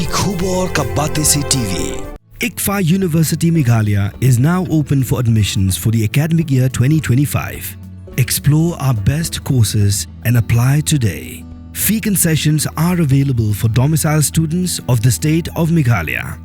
Ki Khubor Ka Bate Se TV. ICFA University Meghalaya is now open for admissions for the academic year 2025. Explore our best courses and apply today. Fee concessions are available for domicile students of the state of Meghalaya.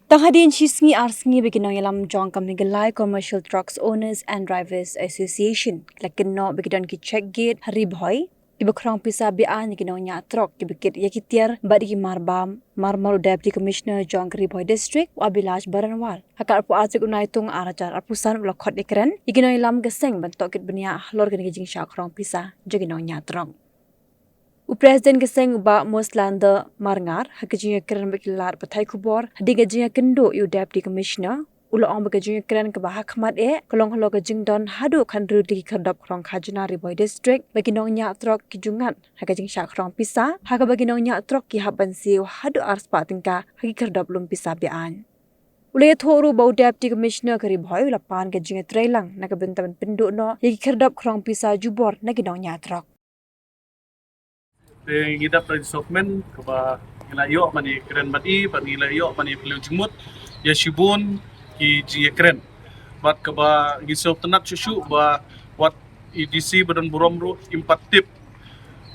Tanghadin Chisngi Arsngi Beginong Yalam Jong Kamigalai Commercial Trucks Owners and Drivers Association. Lakino Begidon Ki Check Gate Haribhoy. Ibakrang pisa bian Beginong Nya Trok Kibikit Yakitier Badi Marbam Marmaru Deputy Commissioner Jong Haribhoy District Wabilash Baranwal. Hakar po atik unaitung arajar apusan ulakot ikren. Iginong Yalam Gaseng Bantokit Benia Lorgan Gijing Shakrong Pisa Jaginong Nya Trok. Presiden Geseng Uba Moslanda Marngar, Hakajinya Keren Bekilar Patai Kubor, Hadigajinya Kendo Yu Deputy Commissioner, Ulaong Bagajinya Keren Kabah Hakamad Kolong Halo Gajing Don Hadu Kandru Di Kerdap Krong Kajana Riboy District, Baginong Nya Trok Kijungan, Hakajing Syak Krong Pisa, Hakabaginong Nya Trok Ki Haban Siu Hadu Arspa Tingka, Hagi Kerdap Lum Pisa Bian. Ulay Thoru Bau Deputy Commissioner Kariboy Lapan Gajing Trailang, Nakabintaman Pindu No, Yagi Kerdap Krong Pisa Jubor, Naginong Nya Trok. Ngidap dari sokmen keba ngilayo mani keren mati pat ngilayo mani pelu jemut ya shibun ki ji keren bat keba ngisop tenat susu ba wat EDC badan burom ru impat tip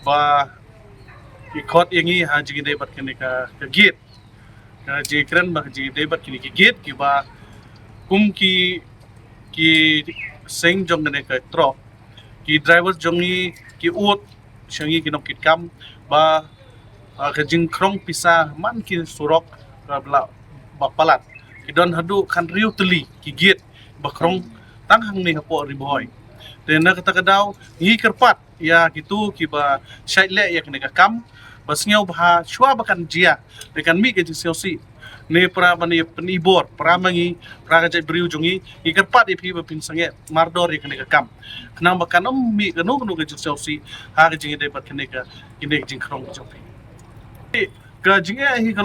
ba ikot yangi haji gede bat kene ka gate ka ji keren ba ji gede bat kini ki gate ki ba kum ki seng jong ne ka trok ki driver jongi ki ut syangi kinokit kam ba kajing krong pisa man ki surok bla bapalat kidon hadu kan riu teli ki git ba krong tanghang ni hapo riboy tena kata kadaw ngi kerpat ya gitu ki ba syaile ya kene kam basngau ba shwa bakan jia dekan mi ke siosi ne pra mani penibor pra mangi pra kajai briu jongi i kerpat ipi ba pinsange mardor ya kene kam kenang bakan mi kanu ke siosi ha ke jingi de bat kene ka kine jing krong jopi ka jingi hi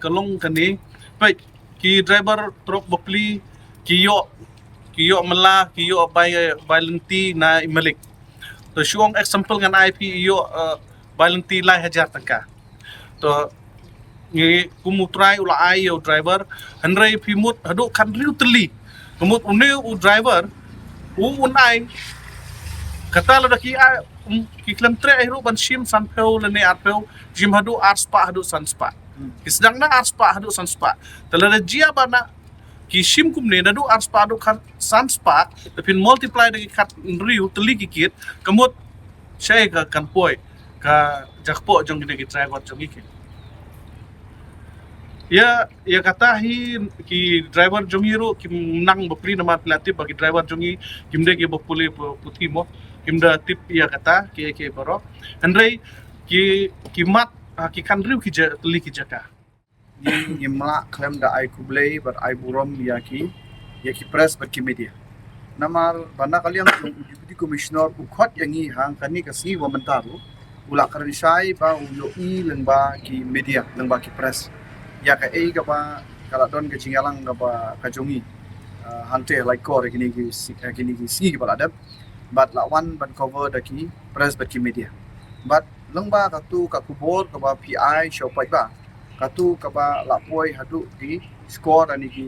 kalong kane pai ki driver truk bapli kiyo mela kiyo by lenti na imalik to syong example ngan IP iyo by lenti lai hajar tangka to ngi kumutrai ula ayo driver handrai pimut hadu kan riu teli kumut u driver unai kata la daki ki klam tre ahiru ban shim sanpeu lene arpeu jim hadu arspa hadu sanspa kisdang na arspa hadu sanspa talada jia bana ki shim kumne nadu arspa hadu kan sanspa tapi multiply dengan kat riu teli kikit kemut saya kan poi ka jakpo jong ki driver jong iki ya kata ki driver jongiru kim nang bapri nama pelatih bagi driver jongi kimde ki bapuli puti mo kimda tip ya kata ki baro andrei ki mat ki kanriu ki teli ki jaka ni mala klem da ai kublei bar ai burom ya ki press bar ki media namar bana kalian deputy commissioner ukot yangi hang kani kasi wa mentaru ula karisai ba ulo I lengba ki media lengba ki press ya ka ka ba kala don ke cingalang ka ba ka jongi hante like kor kini ki si ki baladap but la one ban cover da ki press ba ki media but lengba ka tu ka kubor ka ba PI show pai ba ka tu ka ba la poi hadu di score ani ki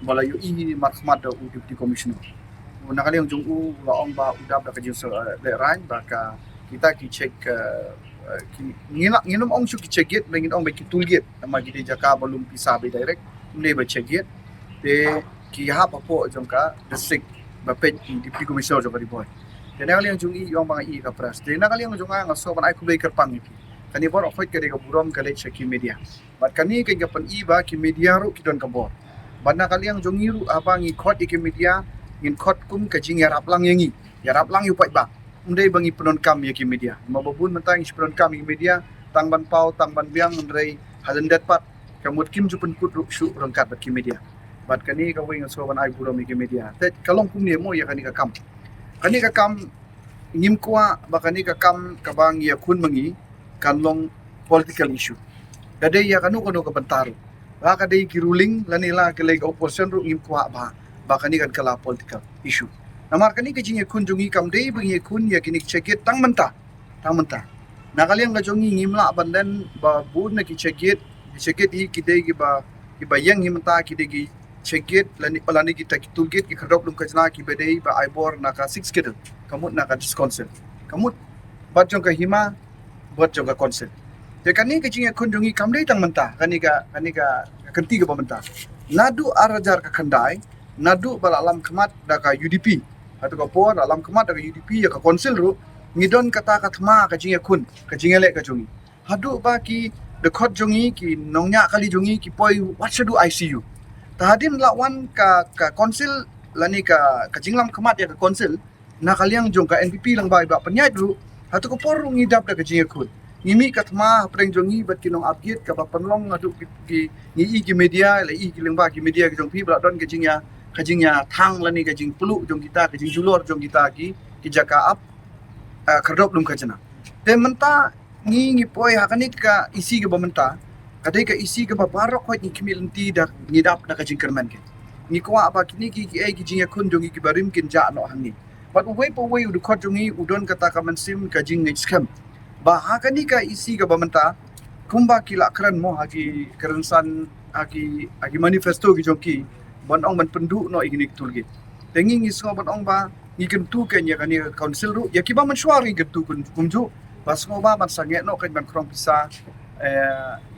balayu I markhmat da deputy commissioner nakali yang jong la ong ba udap da ka jing le rain ba ka kita ki check nginum ong ki check bengin ong ki tulgit ama gide jaka balum pisa be direct ne ba check te ki ha pa po jongka district ba pe deputy commissioner jong Haribhoy te nakali yang jong I ong bang I ka pras te nakali yang jong ang so ban ai kublei kerpang iki kani bor ofit kare ka burom kale check media bat kani ke gapan I ba ki media ru ki don ka bor ban nakali yang jong ru abang I khot ki media ngin khot kum ka jing yarap lang yangi yarap lang yu pai ba undai bangi penon kam ya ki media mababun mentang penon kam ki media tang ban pau tang ban biang undai halendat pat kamut kim jupen kut ruk shu rangkat bat ki media bat kani ka wing so ban ai buram ki media te kalong kum ne mo ya kani ka kam ngim kwa ba kani ka kam ka bang ya kun mangi kanlong political issue dade ya kanu ka bantaru ba ka dei ki ruling lanila ke leg opposition ru ngim kwa ba kani kan kala political issue namar kani kajing kun jungi kam dei bengi kun ya kini cekit tang mentah Nakaliang kajongi ngimla bandan ba bud na ki chegit hi kidai ki ba yang himta kidai ki chegit lani kita ki tulgit ki khadop lum kajna ki bedai ba aibor naka 6 kedel kamut naka disconsel kamut bat jong ka hima buat jong ka konsel te kani ka jinga kunjungi kamdai tang mentah kani ka kenti ka mentah nadu arajar ka kandai nadu bala alam kemat da ka UDP atau ka por alam kemat da ka UDP ya ka konsel ru ngidon kata katma ka jinga kun ka jinga le ka jongi hadu ba ki dekot jongi ki nongnya kali jongi ki poi what should do ICU tahadim lawan ka konsil lani ka jinglam kemat ya ka konsil na kaliang jong ka NPP lang ba penyait ru hatu ko por ngidap da ka jinga kun ngimi katma preng jongi bat kinong update ka ba penlong adu ki ngi ki media la ki lengba ki media ki jong pi bla don ka jingya thang lani ka jing pelu jong kita ka jing julor jong kita ki jaka up kardop lum kajana te menta ngi poi hakani ka isi ke bamenta kadai ka isi ke babarok hoi ni kimilenti da ngidap da ka jingkerman ke ni kwa apa kini ki jinga kun jongi ki barim kin ja no hangi but we po we udu khot jongi udon kata ka mansim ka jing next scam ba hakani ka isi ke bamenta kumba ki lakran mo hagi kerensan hagi manifesto ki jongki bon ong man pendu no igini tulgi tengi ngi so bon ong ba ngi kentu kenya kani council ru ya kiba mensuari kentu kun kumju bas ngoba man sange no kan ban krong pisa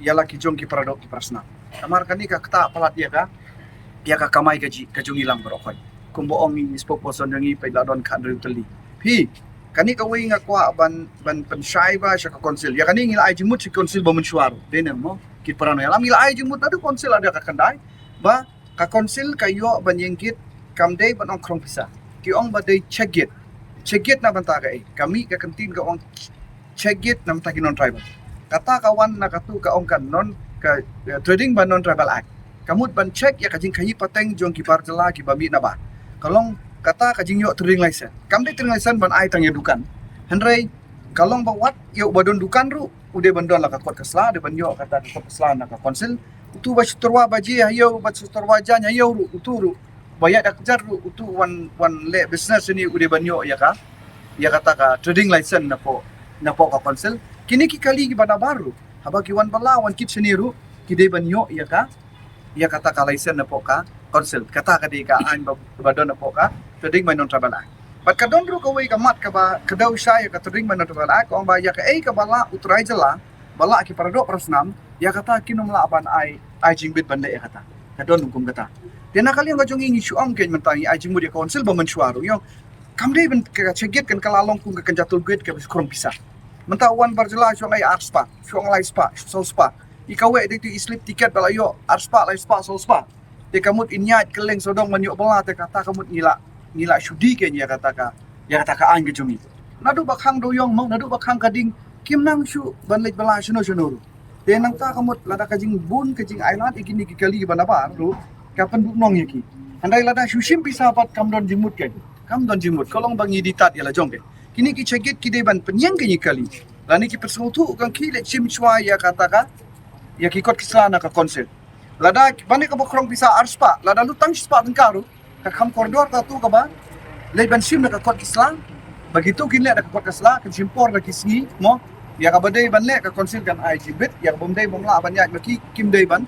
yala ki jong ki paradok ki prasna kamar kani ka kta palat ya ka kamai gaji ka jong ilang berokoi kumbo ong ngi spokesperson ngi pe ladon kan ru teli pi kani ka wi nga kwa ban pensyai ba sya ka council ya kani ngi ai jimut si council ba mensuaru denem mo ki parano ya lam ngi ai jimut adu council ada ka kandai ba ka council kayo ban yengkit kamdei ban ong krong pisa ki ong badai chegit na banta ka kami ka kantin ka ong chegit nam ta non tribal kata kawan na katu ka ong kan non ka trading ban non tribal act kamut ban check ya kajing kayi pateng jong ki parjala ki bami na ba kalong kata kajing yo trading license kamdei trading license ban ai tang ya dukan henrei kalong ba wat yo badon dukan ru ude bandon la ka kot kasla de ban yo kata kot kasla na ka konsil utu ba sutorwa baji ayo ba sutorwa janya yo ru uturu bayar dak jar utu one le business ni ude banyo ya kata ka trading license na po ka council kini ki kali ki bana baru haba ki wan bala wan kit seniru ki de banyo ya kata ka license na po ka council kata ka de ka an badon na po ka trading by non tribal act but kadon ru ka way ka mat ka ba kadaw siya ya ka trading by non tribal act ko ba ya ka ka bala utray jala bala ki parado prasnam ya kata kinom laban ai jingbit banda ya kata kadon hukum kata Tena kali yang kajong ingi syuam ken mentangi aji mudia konsil ba mensuaru yo kamdei ben ka cheget kan kalalong kung kan jatul guet ka kurang pisah mentawan barjela syong ai arspa syong lai spa sol spa ikawe de tu islip tiket bala yo arspa lai spa sol spa te kamut inyat keleng sodong manyo bala te kata kamut ngila syudi ken ya kata ka an kajong nadu bakhang doyong mau nadu bakhang kading kim nang syu ban lek bala shuno te nang ta kamut lada kajing bun kajing island ikini kali ba ru kapan buknong yaki andai lada shushim pisa pat kam don jimut kolong bangi ditat yala jong ke kini ki chegit ki deban penyang ke kali lani ki persautu kan ki le chim chwa ya kata ya ki kot kisana ka konsep lada bani ka bokrong pisa arspa lada lu tang spa tengkaru ka kam koridor ka tu ka ba le ban sim na ka kot kislan begitu kini ada ka kot kisla kan simpor na kisngi mo ya ka badai ban le ka konsep kan ai jibit ya bomdai bomla ban ya ki kim dai ban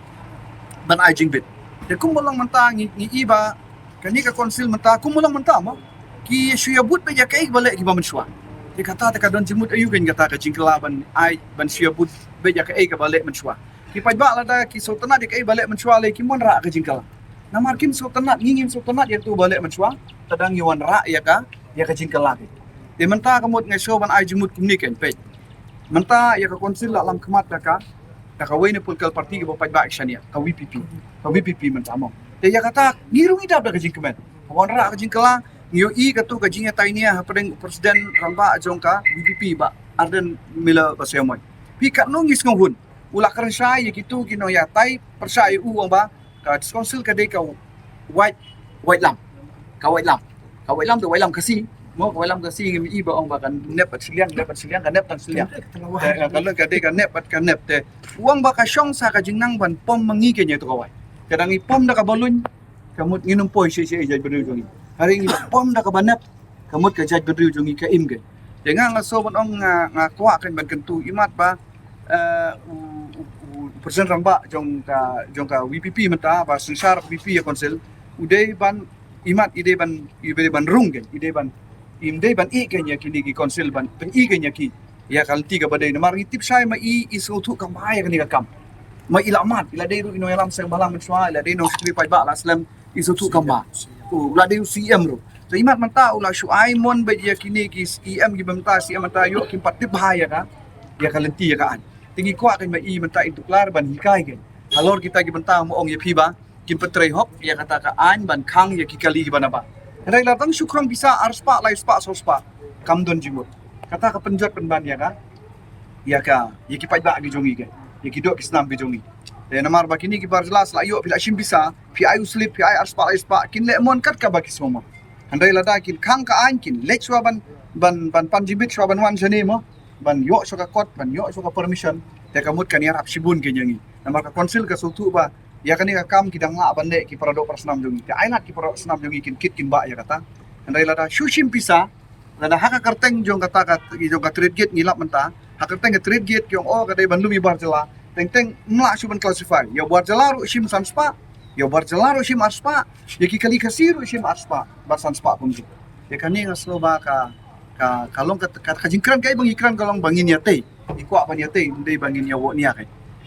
ai jingbit de kumulang menta ngi iba kani ka konsil menta kumulang menta mo ki suya but be ya kai balik ki ba mensua de kata ta don jimut ayu kan kata ka jingkela ban ai ban suya but be ya kai ka balik mensua ki pajba lada ki sultana de kai balik mensua le ki mon ra ka jingkela namar kim sultana ngingin sultana ya tu balik mensua tadang yuan ra ya ka jingkela de menta kamut ngai so ban ai jimut kumni ken pe menta ya ka konsil alam kemat ka way na political party ke bapak action ya ka WPP mentamo te ya kata ngirung idap da kajing kemen wan ra kajing kala ngio i katu kajing tainia hapadeng presiden ramba ajongka WPP ba arden mila basemoy pi kat no ngis ngun ula karan sai ya kitu kino ya tai persai u ba ka council ka de ka white lam to white lam kasi mo ko lam kasi ngi iba ong ba kan nep at siliang kan nep tan siliang kalau kade kan nep te uang ba ka syong sa ka jingnang ban pom mangi kenya to kawai kadang ipom da ka balun kamut nginum poi si jaj bedru jongi hari ngi pom da ka banap kamut ka jaj bedru jongi ka im ke Dengan ngaso ban ong ngakwa kan ban kentu imat ba presiden ramba jong ka WPP mata ba sensar WPP ya konsel udai ban imat ide ban rung kan ide ban i kan ya kini ki konsel ban pen i kan ya ki ya kal tiga badai na mari tip sai ma i isu tu kam ba ya kan ka kam ma ilamat ila dei ru ino yalam sang balang menswa ila dei no skri pai ba laslam isu tu kam ba la dei CM ru so imat manta ula shu ai mon ba ya kini ki CM gi bamta CM mata yo kim patip bahaya ka ya kalenti ya kan tinggi kuat kan mai menta itu klar ban hikai kan halor kita gi benta mo ong ya piba kim petrei hop ya kata ka an ban khang ya ki kali gi bana ba rai la tang syukram bisa arspa lai spa so spa kam don jimut kata ka penjot penban ya ka ya ki pai ba gi jongi kan ya ki dok islam gi jongi dan namar ba kini ki bar jelas la yo bila shim bisa pi ayu slip pi ay arspa lai spa kin le mon kat ka ba ki soma andai la da kin khang ka an kin lek swa ban panjibit swa ban wan jane mo ban yo so ka kot ban yo so ka permission te kamut kan yarap sibun ke nyangi namar ka konsil ka sutu ba ya kan ka kam kidang la bande ki parado persnam jongi te ainat ki parado snam jongi kin ba ya kata andai la da shushim pisa la da haka karteng jong kata ka jong ka trade gate ngilap menta haka karteng ka trade gate kyong o ka dai ban lumi bar jela teng mla suban classify ya bar jela ru shim sanspa ya bar jela ru shim arspa ya ki kali kasiru shim arspa bar sanspa pun ya kan ni ngaslo ba ka kalong ka jingkran kai bang ikran kalong bangin ya tei ikwa ban ya tei ndai bangin ya wo nia kai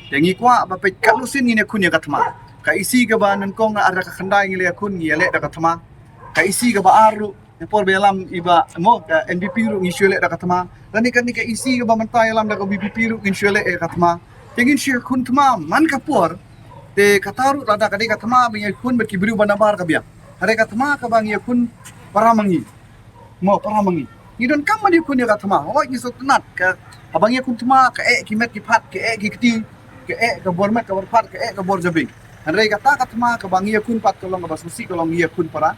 yang ikwa ba pe kalusin ni ne kun ya katma ka isi ga ba nan kong na ara ka khandai ngile kun ya le da katma ka isi ga ba aru por belam iba mo ka NBP ru ngisule da katma dan ni ka isi ga ba mantai lam da ka BBP ru ngisule e katma tengin shi kun tma man ka por te kataru rada ka de katma bi kun ba kibru banabar ka biya hare katma ka bang ya kun paramangi mo paramangi idon kam mani kun ya katma o ni so tunat ka abang ya kun tma ka kimet ki phat ka ki kti ka bormat ka borpat ka borjabi handai kata katma ka bang ya kun pat kolong ka basusi kolong ya kun para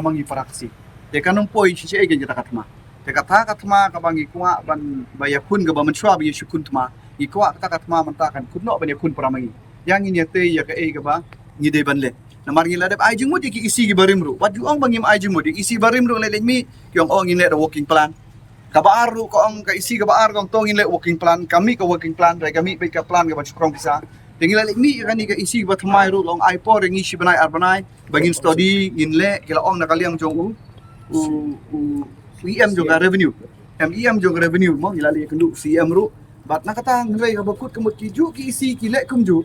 mangi para kasi te kanong poi si gen jata katma te kata katma ka bang ikwa ban baya kun ka ba menshwa bi shukun tma ikwa kata katma mentakan kun no ban ya kun para mangi yang ini te ya ka ka ba ni de ban le namar ngila dep ai jingmu ki isi gi barimru wat ju ong bangim ai jingmu di isi barimru le mi kyong ong in le the working plan ka baaru ko ong ka isi ka baar kong tong in le working plan kami ka working plan dai kami pe ka plan ka bachukrong bisa tingila le mi kan ni ka isi ba thamai ru long ai por ngi si banai arbanai bangin study in le kila ong nakaliang jong u EM jong revenue MEM jong revenue mo ngila le kendu CM ru bat nakata ngrei ka bakut kemut ki ju ki isi ki le kumju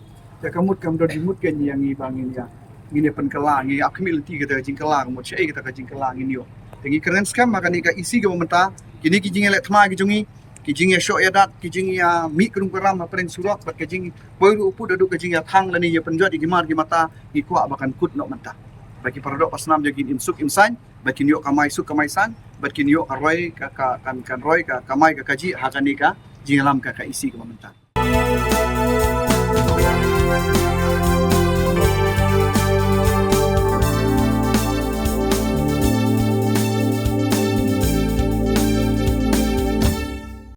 ya kamut kam do dimut ken yang i bangin ya ngine pen kala ngi akmil ti kita jingkala mo che kita ka jingkala ngi yo tengi keren scam maka ni ka isi ka menta kini ki jingele thma ki jungi ki jinge sho ya dat ki jingi ya mi krum karam pren surak bat ki jingi boiru upu dadu ka jingi thang lani ya penjot ki mar ki mata ki kwa bakan kut no menta bagi paradok pasnam jagin insuk insan bagi niyo kamai suk kamai san bagi niyo aroi ka kan roi ka kamai ka kaji hakani ka jingalam ka isi ka menta